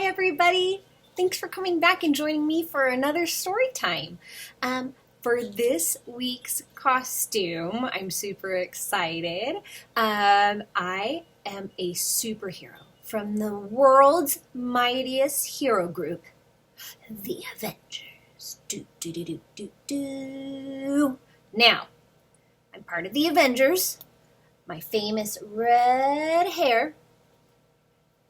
Hi everybody! Thanks for coming back and joining me for another story time. For this week's costume, I'm super excited. I am a superhero from the world's mightiest hero group, the Avengers. Now, I'm part of the Avengers. My famous red hair.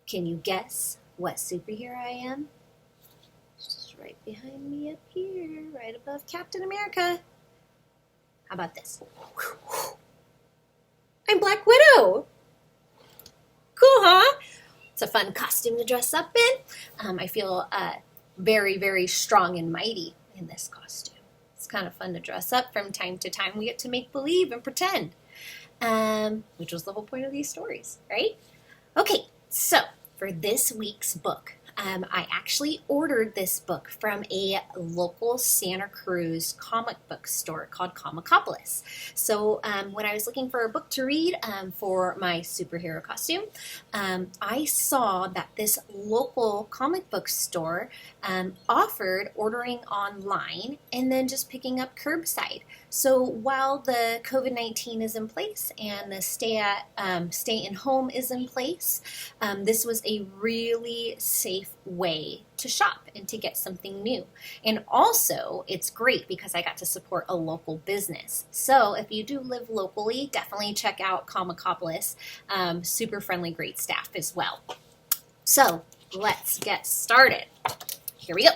Can you guess what superhero I am? It's just right behind me up here, right above Captain America. How about this? I'm Black Widow. Cool, huh? It's a fun costume to dress up in. I feel very, very strong and mighty in this costume. It's kind of fun to dress up from time to time. We get to make believe and pretend, which was the whole point of these stories, right? Okay, so for this week's book, I actually ordered this book from a local Santa Cruz comic book store called Comicopolis. So when I was looking for a book to read for my superhero costume, I saw that this local comic book store offered ordering online and then just picking up curbside. So while the COVID-19 is in place and the stay in home is in place, this was a really safe way to shop and to get something new. And also, it's great because I got to support a local business. So if you do live locally, definitely check out Comicopolis. Super friendly, great staff as well. So let's get started. Here we go.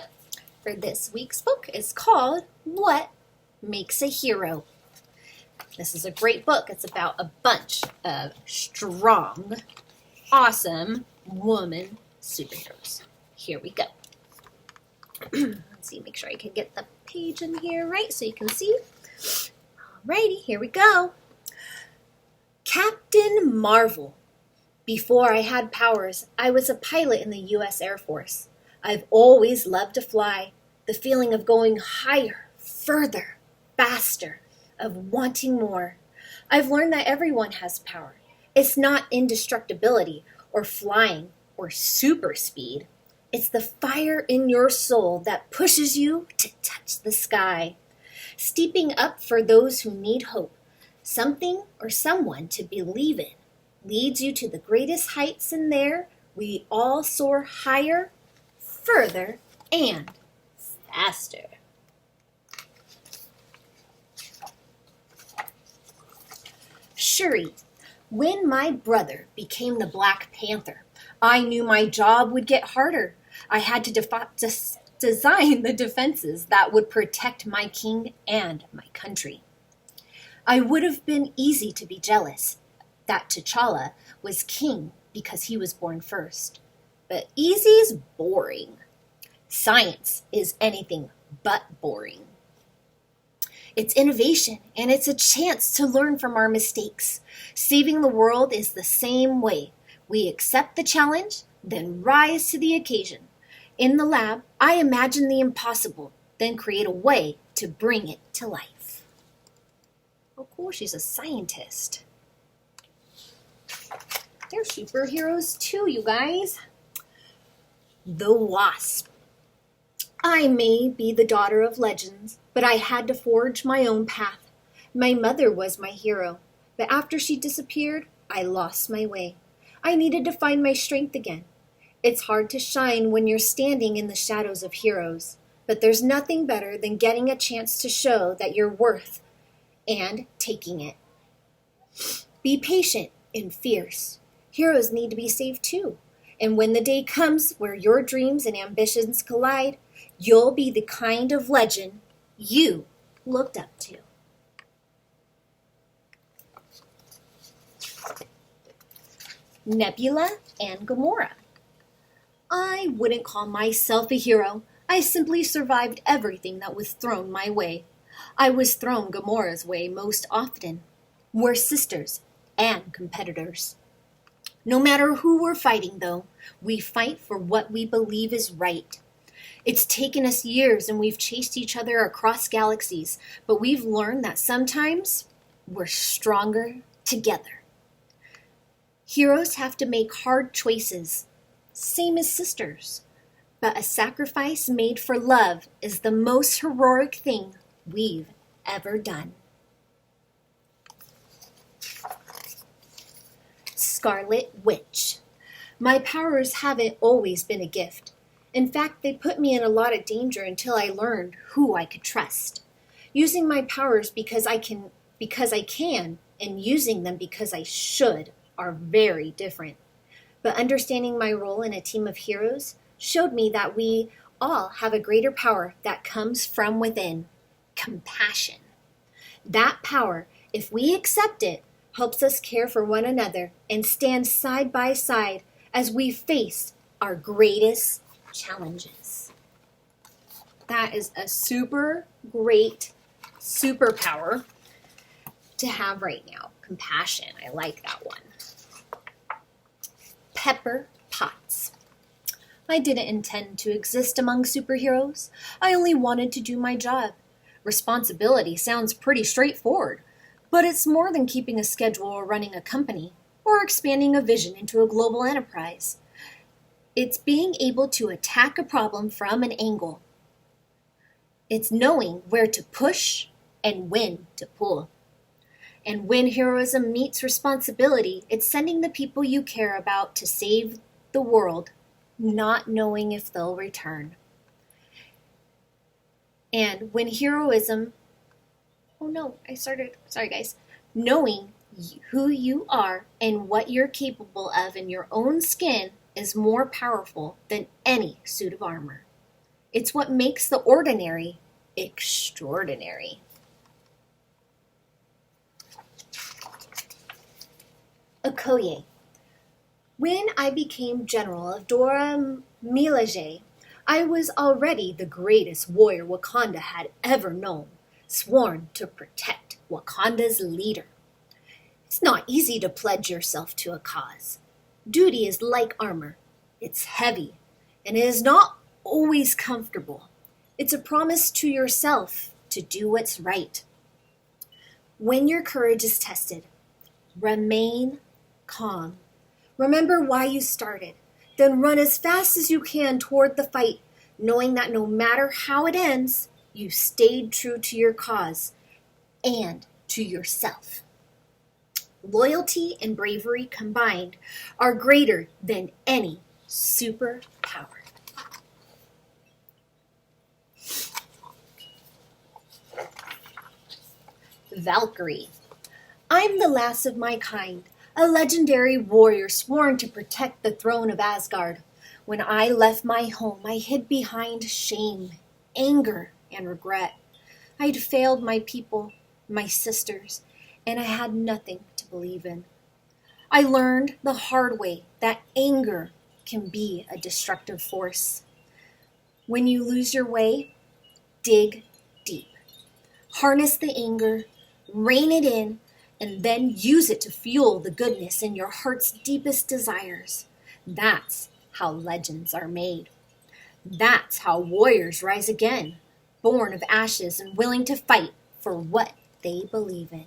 For this week's book, it's called What Makes a Hero. This is a great book. It's about a bunch of strong, awesome woman superheroes. Here we go. Let's see, make sure I can get the page in here right so you can see. Alrighty, here we go. Captain Marvel. Before I had powers, I was a pilot in the U.S. Air Force. I've always loved to fly. The feeling of going higher, further, faster, of wanting more. I've learned that everyone has power. It's not indestructibility or flying or super speed. It's the fire in your soul that pushes you to touch the sky. Steeping up for those who need hope, something or someone to believe in, leads you to the greatest heights, and there we all soar higher, further, and faster. Shuri. When my brother became the Black Panther, I knew my job would get harder. I had to design the defenses that would protect my king and my country. I would have been easy to be jealous that T'Challa was king because he was born first. But easy's boring. Science is anything but boring. It's innovation, and it's a chance to learn from our mistakes. Saving the world is the same way. We accept the challenge, then rise to the occasion. In the lab, I imagine the impossible, then create a way to bring it to life. Oh, cool, she's a scientist. They're superheroes too, you guys. The Wasp. I may be the daughter of legends, but I had to forge my own path. My mother was my hero, but after she disappeared, I lost my way. I needed to find my strength again. It's hard to shine when you're standing in the shadows of heroes, but there's nothing better than getting a chance to show that you're worth and taking it. Be patient and fierce. Heroes need to be saved too. And when the day comes where your dreams and ambitions collide, you'll be the kind of legend you looked up to. Nebula and Gamora. I wouldn't call myself a hero. I simply survived everything that was thrown my way. I was thrown Gamora's way most often. We're sisters and competitors. No matter who we're fighting, though, we fight for what we believe is right. It's taken us years and we've chased each other across galaxies, but we've learned that sometimes we're stronger together. Heroes have to make hard choices, same as sisters. but a sacrifice made for love is the most heroic thing we've ever done. Scarlet Witch. My powers haven't always been a gift. In fact, they put me in a lot of danger until I learned who I could trust. Using my powers because I can, and using them because I should are very different. But understanding my role in a team of heroes showed me that we all have a greater power that comes from within, compassion. That power, if we accept it, helps us care for one another and stand side by side as we face our greatest challenges. That is a super great superpower to have right now. Compassion. I like that one. Pepper Potts. I didn't intend to exist among superheroes. I only wanted to do my job. Responsibility sounds pretty straightforward, but it's more than keeping a schedule or running a company or expanding a vision into a global enterprise. It's being able to attack a problem from an angle. It's knowing where to push and when to pull. And when heroism meets responsibility, it's sending the people you care about to save the world, not knowing if they'll return. And when heroism, knowing who you are and what you're capable of in your own skin is more powerful than any suit of armor. It's what makes the ordinary extraordinary. Okoye. When I became general of Dora Milaje, I was already the greatest warrior Wakanda had ever known, sworn to protect Wakanda's leader. It's not easy to pledge yourself to a cause. Duty is like armor. It's heavy, and it is not always comfortable. It's a promise to yourself to do what's right. When your courage is tested, remain calm. Remember why you started. Then run as fast as you can toward the fight, knowing that no matter how it ends, you stayed true to your cause and to yourself. Loyalty and bravery combined are greater than any superpower. Valkyrie. I'm the last of my kind, a legendary warrior sworn to protect the throne of Asgard. When I left my home, I hid behind shame, anger, and regret. I'd failed my people, my sisters, and I had nothing to believe in. I learned the hard way that anger can be a destructive force. When you lose your way, dig deep. Harness the anger, rein it in, and then use it to fuel the goodness in your heart's deepest desires. That's how legends are made. That's how warriors rise again, born of ashes and willing to fight for what they believe in.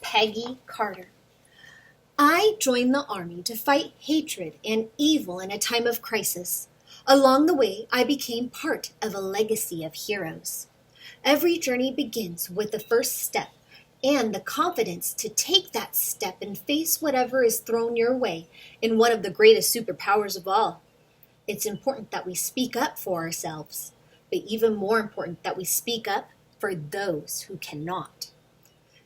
Peggy Carter. I joined the army to fight hatred and evil in a time of crisis. Along the way, I became part of a legacy of heroes. Every journey begins with the first step and the confidence to take that step and face whatever is thrown your way in one of the greatest superpowers of all. It's important that we speak up for ourselves, but even more important that we speak up for those who cannot.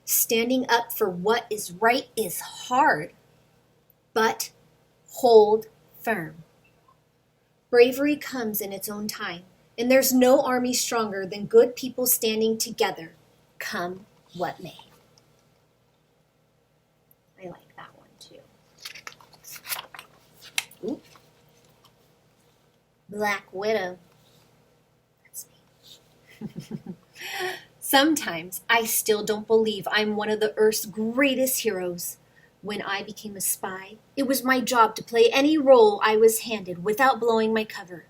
Standing up for what is right is hard, but hold firm. Bravery comes in its own time, and there's no army stronger than good people standing together, come what may. I like that one too. Ooh. Black Widow. That's me. Sometimes I still don't believe I'm one of the Earth's greatest heroes. When I became a spy, it was my job to play any role I was handed without blowing my cover.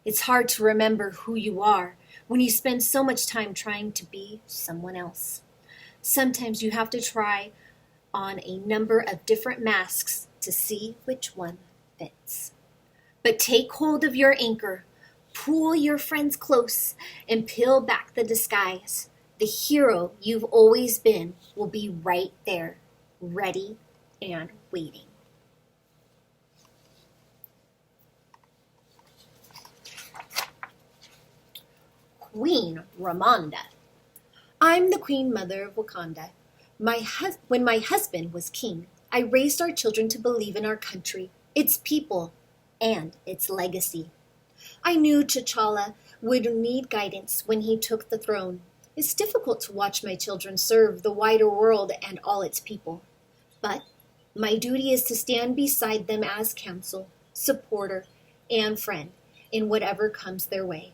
It's hard to remember who you are when you spend so much time trying to be someone else. Sometimes you have to try on a number of different masks to see which one fits. But take hold of your anchor, pull your friends close, and peel back the disguise. The hero you've always been will be right there, ready and waiting. Queen Ramonda. I'm the Queen Mother of Wakanda. When my husband was king, I raised our children to believe in our country, its people, and its legacy. I knew T'Challa would need guidance when he took the throne. It's difficult to watch my children serve the wider world and all its people. But my duty is to stand beside them as counsel, supporter, and friend in whatever comes their way.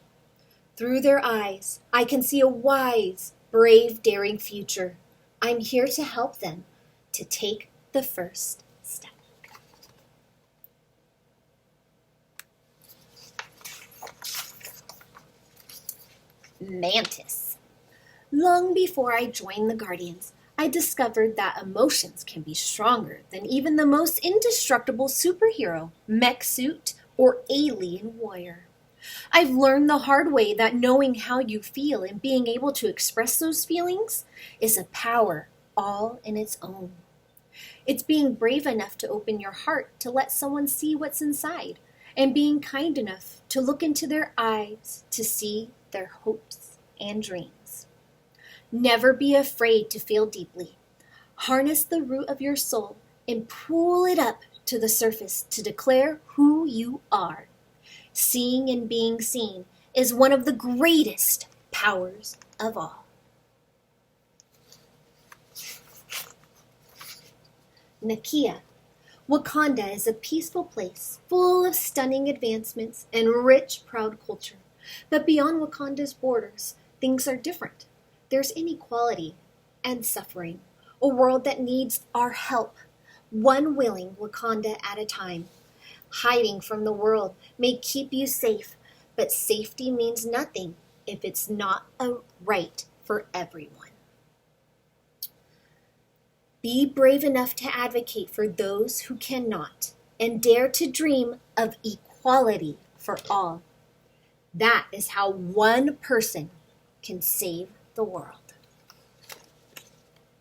Through their eyes, I can see a wise, brave, daring future. I'm here to help them to take the first step. Mantis. Long before I joined the Guardians, I discovered that emotions can be stronger than even the most indestructible superhero, mech suit, or alien warrior. I've learned the hard way that knowing how you feel and being able to express those feelings is a power all in its own. It's being brave enough to open your heart to let someone see what's inside, and being kind enough to look into their eyes to see their hopes and dreams. Never be afraid to feel deeply. Harness the root of your soul and pull it up to the surface to declare who you are. Seeing and being seen is one of the greatest powers of all. Nakia. Wakanda is a peaceful place, full of stunning advancements and rich, proud culture. But beyond Wakanda's borders, things are different. There's inequality and suffering, a world that needs our help, one willing Wakanda at a time. Hiding from the world may keep you safe, but safety means nothing if it's not a right for everyone. Be brave enough to advocate for those who cannot, and dare to dream of equality for all. That is how one person can save the world.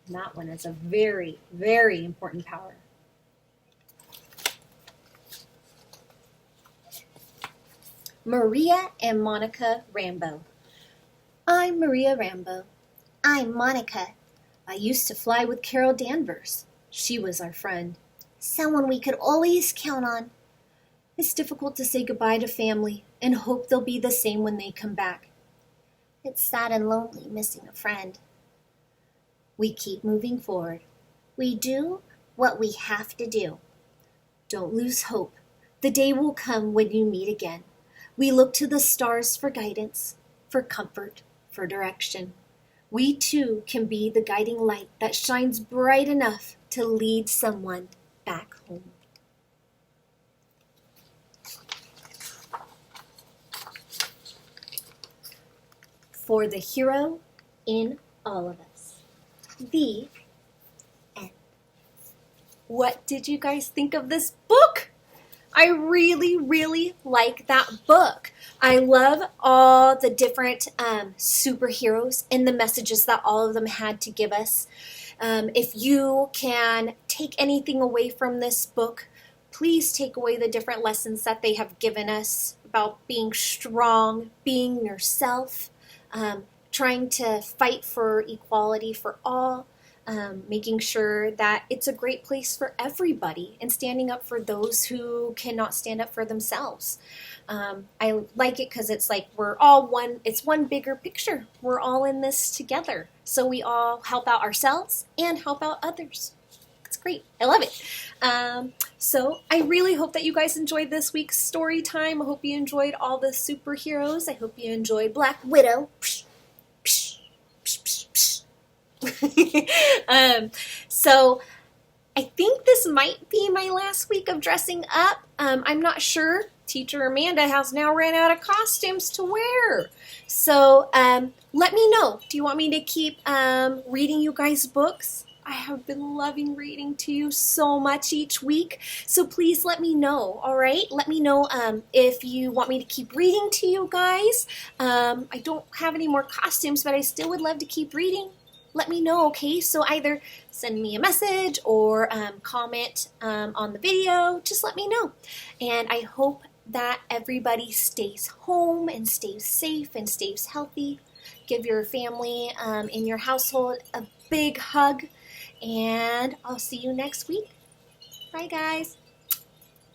And that one is a very, very important power. Maria and Monica Rambeau. I'm Maria Rambeau. I'm Monica. I used to fly with Carol Danvers. She was our friend. Someone we could always count on. It's difficult to say goodbye to family and hope they'll be the same when they come back. It's sad and lonely missing a friend. We keep moving forward. We do what we have to do. Don't lose hope. The day will come when you meet again. We look to the stars for guidance, for comfort, for direction. We too can be the guiding light that shines bright enough to lead someone back home. For the hero in all of us. The end. What did you guys think of this book? I really, really like that book. I love all the different superheroes and the messages that all of them had to give us. If you can take anything away from this book, please take away the different lessons that they have given us about being strong, being yourself, trying to fight for equality for all, making sure that it's a great place for everybody and standing up for those who cannot stand up for themselves. I like it because it's like we're all one, it's one bigger picture. We're all in this together. So we all help out ourselves and help out others. It's great. I love it. So I really hope that you guys enjoyed this week's story time. I hope you enjoyed all the superheroes. I hope you enjoyed Black Widow. So I think this might be my last week of dressing up. I'm not sure. Teacher Amanda has now ran out of costumes to wear. So let me know. Do you want me to keep reading you guys books? I have been loving reading to you so much each week, so please let me know, all right? Let me know if you want me to keep reading to you guys. I don't have any more costumes, but I still would love to keep reading. Let me know, okay? So either send me a message or comment on the video. Just let me know. And I hope that everybody stays home and stays safe and stays healthy. Give your family in your household a big hug. And I'll see you next week. Bye, guys.